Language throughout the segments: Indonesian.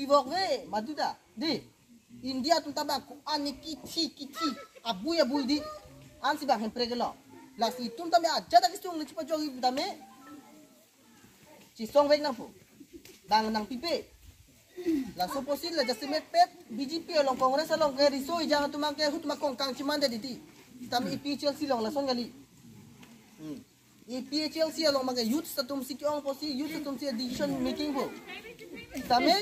pivok we maduda di India tum tabang ku ani kiti abu ya buldi an si bang hempregelo la si tum tabe aja tak istung le cepat jogi tame ci song wek nang pu bang nang pipe la so posil la jasimet pet BJP long kongres long ke riso jangan tu make hut makong kang cimande diti tami IPCL silong la son gali IPCL si long make youth satum sikiong posi youth satum si decision making po tame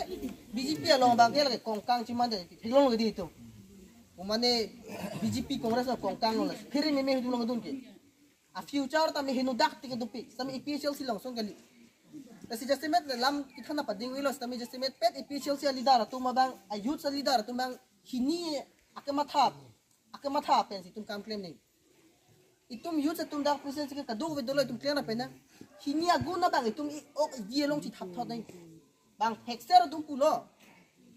BJP long bang ke la kong kang cimande diti hilong gadi itu umane BJP kongres kong kang long la phiri me hut long dun ke a future tami hinudak tik dupi tami IPCL silong son gali kasi jasimet lam kita na pading wilos tami jasimet pet IPCL si alidar tu mabang ayut sa alidar tu bang hini akamatap pensi tum kam claim ni itum yut sa tum dak present si kadug vedolo itum clear na pena hini aguna bang itum ok dielong si thap thot nai bang hexer tum pulo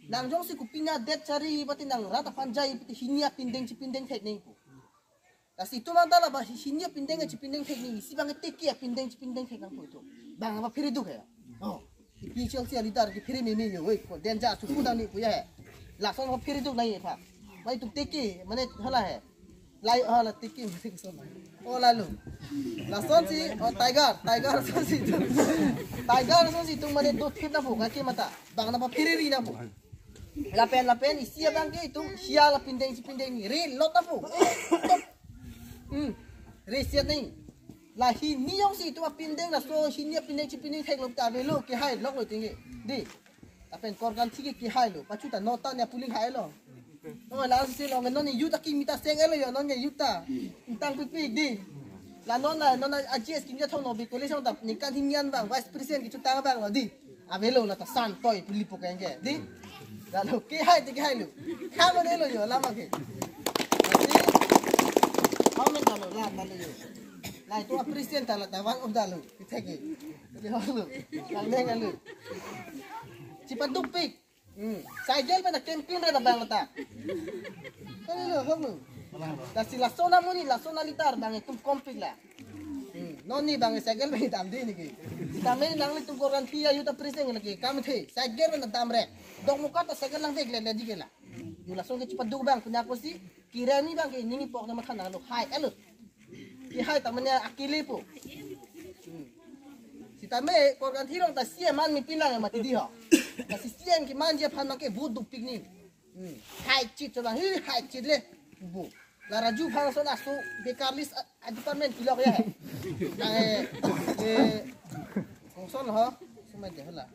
nang jong si kupina det cari pati nang rata panjai pati hini pindeng si pindeng tek nai kasi itu mandala bah hini pindeng si pindeng tek ni si bang teki pindeng si pindeng tek nang itu bang apa phiri duk hai oh IPCL si alidar ki phiri me yo wei ko den ja su pu dang ni puya hai la son ho phiri duk nai tha mai tu teki mane hala hai lai hala teki mane son o la lu la son si o tiger son si tu mane do phit na pu ka ke mata bang na ba phiri ri na pu lapen isi bang ke itu sia la pindeng si pindeng ni re lot na pu re sia nai la hini yong si tu pindeng la so hini pindeng ci pindeng thek lok ta ve lo ke hai lok lo tingi di apen korgan thiki ki hai lo pachu ta nota nya puling hai lo no la si lo non ni yuta ki mita seng elo yo non nya yuta intang pi di la non AGS ki nya thong no bi ko le song ta ni kan hinian bang vice president ki chu ta bang lo di ave lo la ta san toy puli po keng ke di la lo ke hai ti hai lo kha mo ne lo yo la ma ke how me ta lo la ta lo yo lah itu presiden talat awal udah lu ditegi jadi lu lang lu cipat dupik sajal pada camping rada bang ta kan lu kasi lasona muni lasona litar bang itu komplit lah noni bang sajal bang dam di niki tamen lang itu garantia yuta presiden lagi kami the sajal na damre dok muka ta sajal lang dek le digela yu lason ke cipat duk bang punya aku sih kira ni bang ke ini pok nama thana lu hai elu hai tamanya akili po si tame korgan thirong ta sia man mi pinang mati di ho ta si sia ki man je phan ke bu du picnic hai chit ba hai chit le bu la raju phang so na su bekar list department kilok ya son ho sumai de hala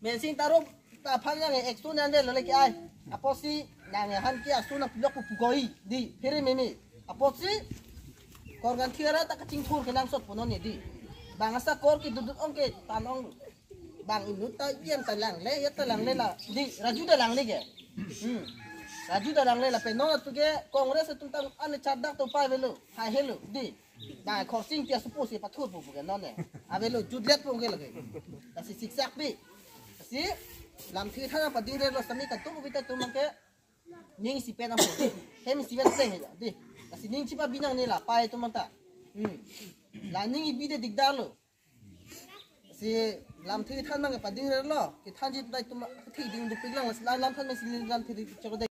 men sing tarok ta phang yang exto nan de le ki ai aposi nang han ki asu na pilok pu goi di phere meme aposi korgan tiara tak kacing thur kenang sot pono ni di bangasa kor ki dudut ong ke tanong bang inu ta yen ta lang le ya ta lang le la di raju da lang le ke raju da lang le la pe no tu ke kongres tu tang an chadak to pa velo ha hello di ba khosing ti supo si pathur bu ke no ne avelo judlet pong ke lage ta si siksak bi si lam thi thana pa di re lo sami ka tu bi ta tu mang ke ning si pe na ho hem si ven se he di kasi ning chipa binang nila pae tu manta la ning i bide digdar lo kasi lam thi than mang pa ding re lo ki than ji dai tu thi ding du piglang la lam than me si lam thi chok